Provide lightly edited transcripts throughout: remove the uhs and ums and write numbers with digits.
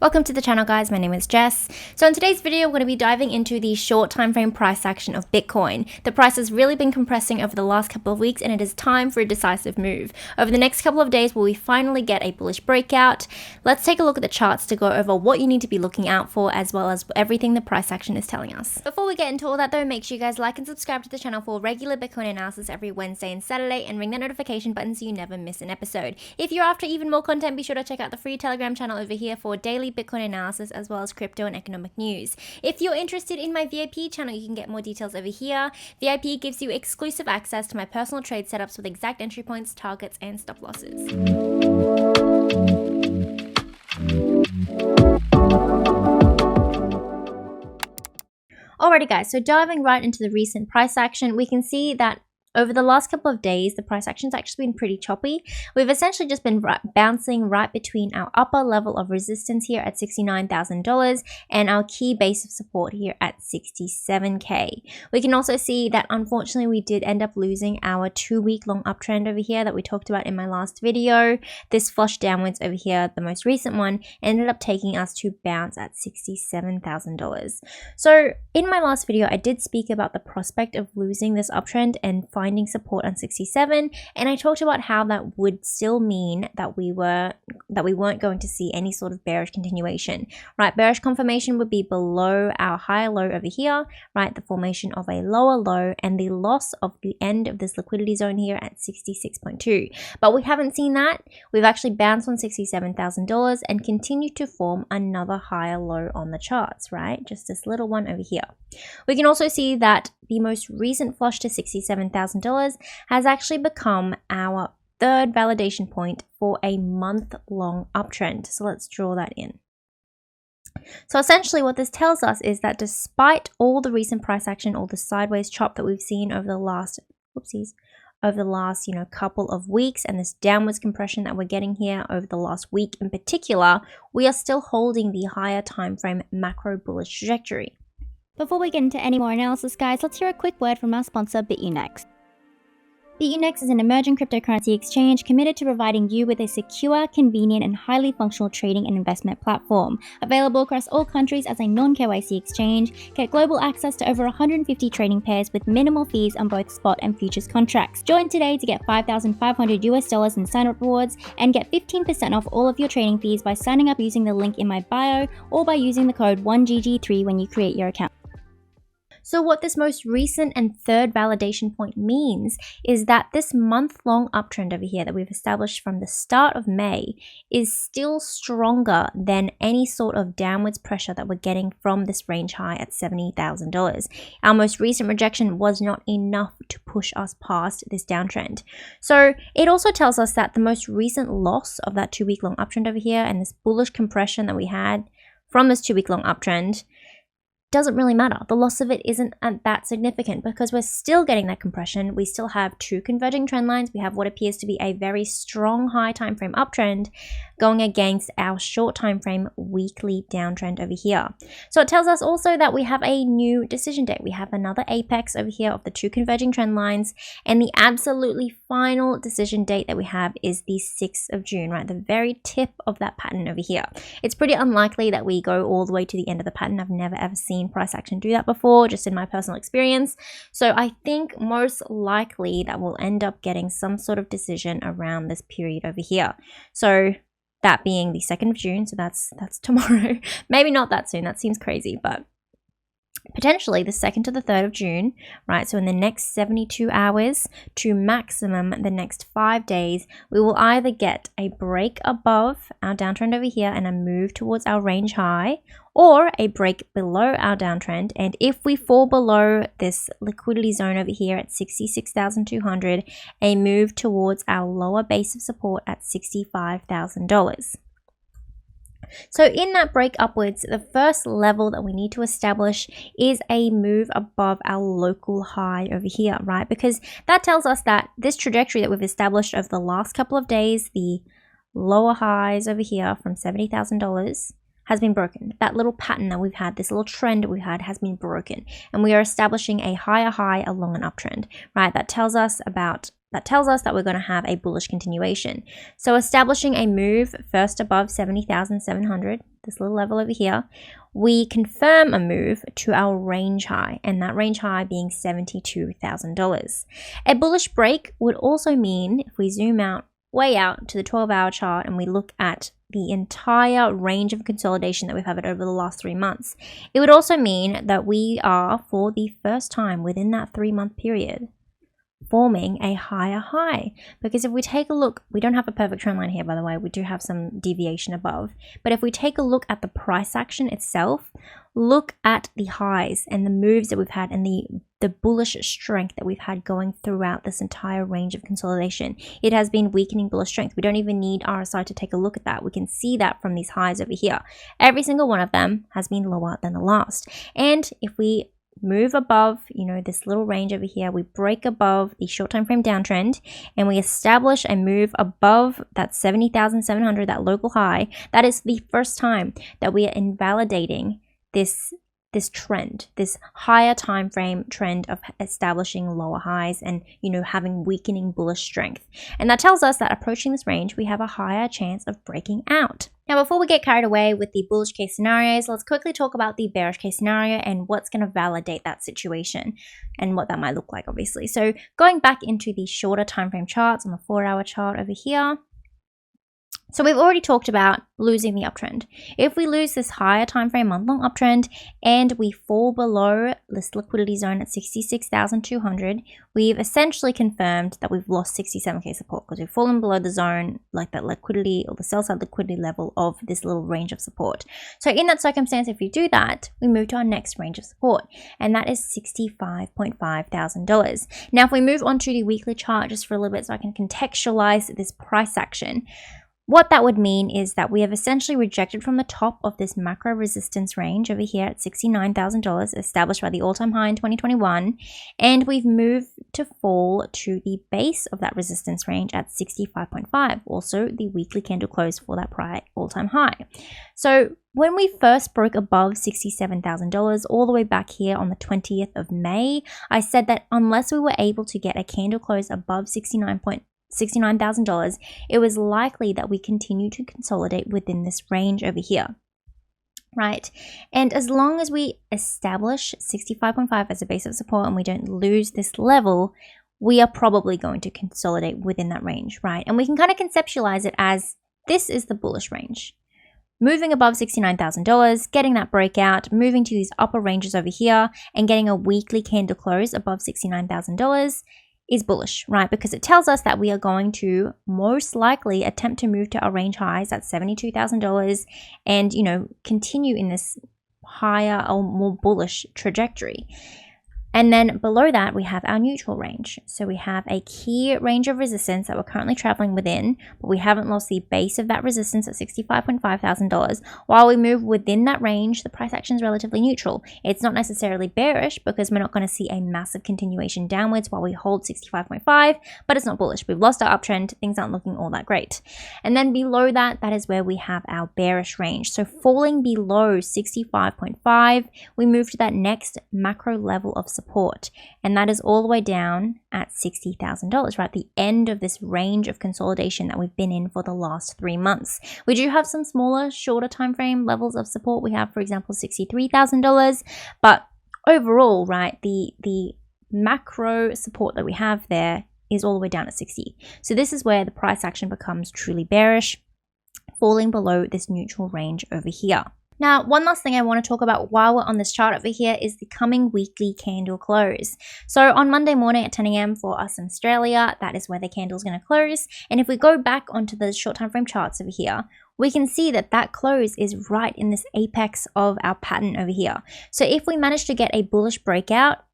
Welcome to the channel, guys. My name is Jess. So in today's video, we're going to be diving into the short time frame price action of Bitcoin. The price has really been compressing over the last couple of weeks and it is time for a decisive move. Over the next couple of days, will we finally get a bullish breakout? Let's take a look at the charts to go over what you need to be looking out for, as well as everything the price action is telling us. Before we get into all that though, make sure you guys like and subscribe to the channel for regular Bitcoin analysis every Wednesday and Saturday, and ring that notification button so you never miss an episode. If you're after even more content, be sure to check out the free Telegram channel over here for daily Bitcoin analysis as well as crypto and economic news. If you're interested in my VIP channel, you can get more details over here. VIP gives you exclusive access to my personal trade setups with exact entry points, targets, and stop losses. Alrighty guys, so diving right into the recent price action, we can see that over the last couple of days, the price action's actually been pretty choppy. We've essentially just been bouncing right between our upper level of resistance here at $69,000 and our key base of support here at $67K. We can also see that unfortunately we did end up losing our 2-week long uptrend over here that we talked about in my last video. This flush downwards over here, the most recent one, ended up taking us to bounce at $67,000. So in my last video, I did speak about the prospect of losing this uptrend and finding support on 67, and I talked about how that would still mean that we weren't going to see any sort of bearish continuation, right? Bearish confirmation would be below our higher low over here, right? The formation of a lower low and the loss of the end of this liquidity zone here at 66.2. But we haven't seen that. We've actually bounced on $67,000 and continued to form another higher low on the charts, right? Just this little one over here. We can also see that the most recent flush to $67,000 has actually become our third validation point for a month-long uptrend. So let's draw that in. So essentially what this tells us is that despite all the recent price action, all the sideways chop that we've seen over the last, couple of weeks, and this downwards compression that we're getting here over the last week in particular, we are still holding the higher time frame macro bullish trajectory. Before we get into any more analysis, guys, let's hear a quick word from our sponsor, Bitunix. Bitunix is an emerging cryptocurrency exchange committed to providing you with a secure, convenient, and highly functional trading and investment platform. Available across all countries as a non-KYC exchange, get global access to over 150 trading pairs with minimal fees on both spot and futures contracts. Join today to get $5,500 in sign-up rewards and get 15% off all of your trading fees by signing up using the link in my bio or by using the code 1GG3 when you create your account. So what this most recent and third validation point means is that this month-long uptrend over here that we've established from the start of May is still stronger than any sort of downwards pressure that we're getting from this range high at $70,000. Our most recent rejection was not enough to push us past this downtrend. So it also tells us that the most recent loss of that 2-week long uptrend over here and this bullish compression that we had from this 2-week long uptrend doesn't really matter. The loss of it isn't that significant because we're still getting that compression. We still have two converging trend lines. We have what appears to be a very strong high time frame uptrend going against our short time frame weekly downtrend over here. So it tells us also that we have a new decision date. We have another apex over here of the two converging trend lines, and the absolutely final decision date that we have is the 6th of June, right? The very tip of that pattern over here. It's pretty unlikely that we go all the way to the end of the pattern. I've never ever seen price action do that before, just in my personal experience. So I think most likely that we'll end up getting some sort of decision around this period over here. So that being the 2nd of June, so that's tomorrow. Maybe not that soon, that seems crazy, but potentially the 2nd to the 3rd of June, right? So in the next 72 hours to maximum the next 5 days, we will either get a break above our downtrend over here and a move towards our range high, or a break below our downtrend. And if we fall below this liquidity zone over here at 66,200, a move towards our lower base of support at $65,000. So in that break upwards, the first level that we need to establish is a move above our local high over here, right? Because that tells us that this trajectory that we've established over the last couple of days, the lower highs over here from $70,000 has been broken. That little pattern that we've had, this little trend that we've had has been broken. And we are establishing a higher high along an uptrend, right? That tells us about that tells us that we're going to have a bullish continuation. So establishing a move first above 70,700, this little level over here, we confirm a move to our range high, and that range high being $72,000. A bullish break would also mean, if we zoom out way out to the 12-hour chart and we look at the entire range of consolidation that we've had over the last 3 months, it would also mean that we are, for the first time within that 3-month period, forming a higher high. Because if we take a look, we don't have a perfect trend line here, by the way, we do have some deviation above, but if we take a look at the price action itself, look at the highs and the moves that we've had and the bullish strength that we've had going throughout this entire range of consolidation. It has been weakening bullish strength. We don't even need RSI to take a look at that. We can see that from these highs over here. Every single one of them has been lower than the last. And if we move above, this little range over here, we break above the short time frame downtrend and we establish a move above that 70,700, that local high, that is the first time that we are invalidating this trend, this higher time frame trend of establishing lower highs and having weakening bullish strength. And that tells us that approaching this range, we have a higher chance of breaking out. Now, before we get carried away with the bullish case scenarios, let's quickly talk about the bearish case scenario and what's going to validate that situation and what that might look like, obviously. So going back into the shorter time frame charts on the 4-hour chart over here, so we've already talked about losing the uptrend. If we lose this higher time frame month-long uptrend and we fall below this liquidity zone at 66,200, we've essentially confirmed that we've lost 67k support because we've fallen below the zone, like that liquidity or the sell side liquidity level of this little range of support. So in that circumstance, if we do that, we move to our next range of support, and that is $65,500. Now, if we move on to the weekly chart just for a little bit so I can contextualize this price action, what that would mean is that we have essentially rejected from the top of this macro resistance range over here at $69,000 established by the all-time high in 2021, and we've moved to fall to the base of that resistance range at 65.5, also the weekly candle close for that prior all-time high. So when we first broke above $67,000 all the way back here on the 20th of May, I said that unless we were able to get a candle close above $69,000, it was likely that we continue to consolidate within this range over here, right? And as long as we establish 65.5 as a base of support and we don't lose this level, we are probably going to consolidate within that range, right? And we can kind of conceptualize it as this is the bullish range. Moving above $69,000, getting that breakout, moving to these upper ranges over here and getting a weekly candle close above $69,000 is bullish, right? Because it tells us that we are going to most likely attempt to move to our range highs at $72,000 and, continue in this higher or more bullish trajectory. And then below that, we have our neutral range. So we have a key range of resistance that we're currently traveling within, but we haven't lost the base of that resistance at $65,500. While we move within that range, the price action is relatively neutral. It's not necessarily bearish because we're not going to see a massive continuation downwards while we hold 65.5, but it's not bullish. We've lost our uptrend. Things aren't looking all that great. And then below that, that is where we have our bearish range. So falling below 65.5, we move to that next macro level of support, and that is all the way down at $60,000, right? The end of this range of consolidation that we've been in for the last 3 months. We do have some smaller, shorter time frame levels of support. We have, for example, $63,000, but overall, right, the macro support that we have there is all the way down at 60. So this is where the price action becomes truly bearish, falling below this neutral range over here. Now, one last thing I want to talk about while we're on this chart over here is the coming weekly candle close. So on Monday morning at 10 a.m. for us in Australia, that is where the candle is going to close. And if we go back onto the short time frame charts over here, we can see that that close is right in this apex of our pattern over here. So if we manage to get a bullish breakout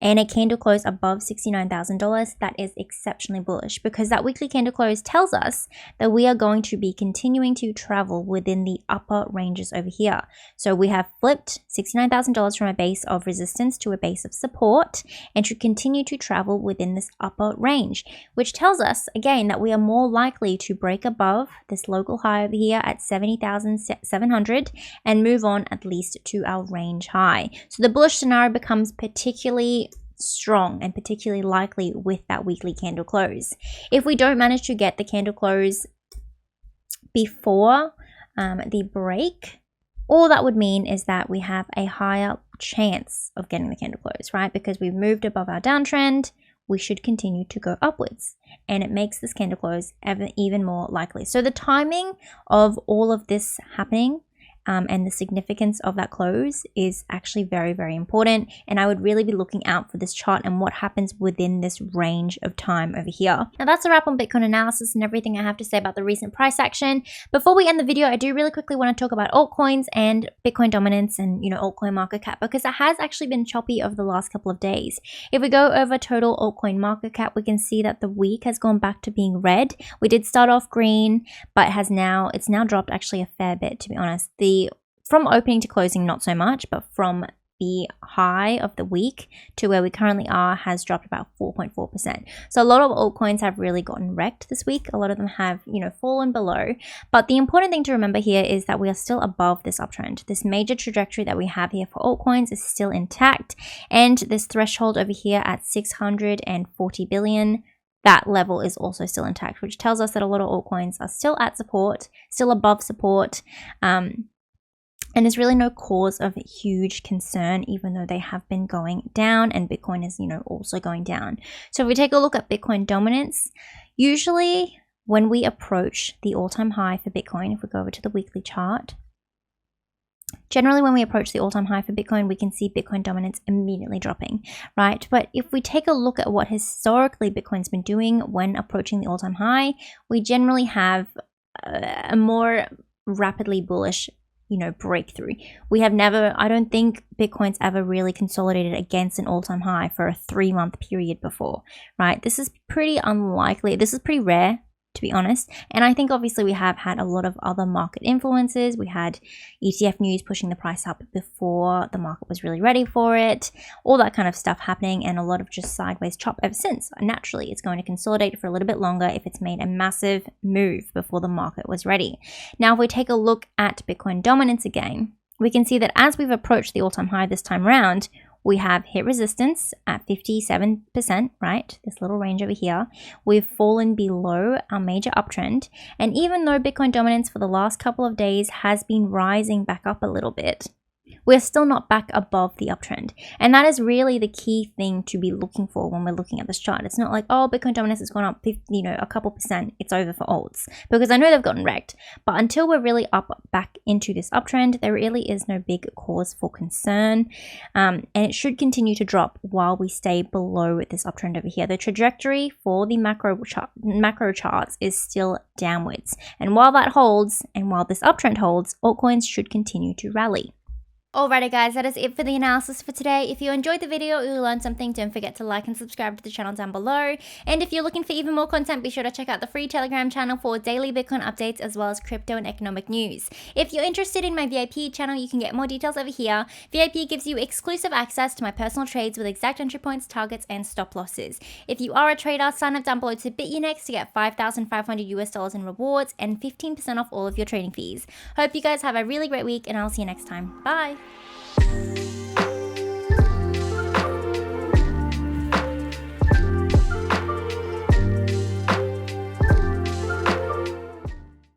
and a candle close above $69,000, that is exceptionally bullish because that weekly candle close tells us that we are going to be continuing to travel within the upper ranges over here. So we have flipped $69,000 from a base of resistance to a base of support and should continue to travel within this upper range, which tells us again that we are more likely to break above this local high over here at 70,700 and move on at least to our range high. So the bullish scenario becomes particularly strong and particularly likely with that weekly candle close. If we don't manage to get the candle close before the break, all that would mean is that we have a higher chance of getting the candle close, right? Because we've moved above our downtrend, we should continue to go upwards, and it makes this candle close even more likely. So the timing of all of this happening and the significance of that close is actually very, very important. And I would really be looking out for this chart and what happens within this range of time over here. Now that's a wrap on Bitcoin analysis and everything I have to say about the recent price action. Before we end the video, I do really quickly want to talk about altcoins and Bitcoin dominance and, altcoin market cap, because it has actually been choppy over the last couple of days. If we go over total altcoin market cap, we can see that the week has gone back to being red. We did start off green, but it's now dropped actually a fair bit, to be honest. From opening to closing, not so much, but from the high of the week to where we currently are has dropped about 4.4%. So a lot of altcoins have really gotten wrecked this week. A lot of them have, fallen below. But the important thing to remember here is that we are still above this uptrend. This major trajectory that we have here for altcoins is still intact. And this threshold over here at 640 billion, that level is also still intact, which tells us that a lot of altcoins are still at support, still above support. And there's really no cause of huge concern, even though they have been going down and Bitcoin is, also going down. So if we take a look at Bitcoin dominance, usually when we approach the all-time high for Bitcoin, if we go over to the weekly chart, generally when we approach the all-time high for Bitcoin, we can see Bitcoin dominance immediately dropping, right? But if we take a look at what historically Bitcoin's been doing when approaching the all-time high, we generally have a more rapidly bullish breakthrough. I don't think Bitcoin's ever really consolidated against an all-time high for a 3-month period before, right? This is pretty unlikely. This is pretty rare, to be honest. And I think obviously we have had a lot of other market influences. We had ETF news pushing the price up before the market was really ready for it, all that kind of stuff happening, and a lot of just sideways chop ever since. Naturally, it's going to consolidate for a little bit longer if it's made a massive move before the market was ready. Now, if we take a look at Bitcoin dominance again, we can see that as we've approached the all-time high this time around, we have hit resistance at 57%, right? This little range over here. We've fallen below our major uptrend. And even though Bitcoin dominance for the last couple of days has been rising back up a little bit, we're still not back above the uptrend. And that is really the key thing to be looking for when we're looking at this chart. It's not like, oh, Bitcoin dominance has gone up, a couple percent, it's over for alts. Because I know they've gotten wrecked. But until we're really up back into this uptrend, there really is no big cause for concern. And it should continue to drop while we stay below this uptrend over here. The trajectory for the macro charts is still downwards. And while that holds, and while this uptrend holds, altcoins should continue to rally. Alrighty guys, that is it for the analysis for today. If you enjoyed the video or you learned something, don't forget to like and subscribe to the channel down below. And if you're looking for even more content, be sure to check out the free Telegram channel for daily Bitcoin updates as well as crypto and economic news. If you're interested in my VIP channel, you can get more details over here. VIP gives you exclusive access to my personal trades with exact entry points, targets, and stop losses. If you are a trader, sign up down below to Bitunix to get $5,500 in rewards and 15% off all of your trading fees. Hope you guys have a really great week, and I'll see you next time. Bye!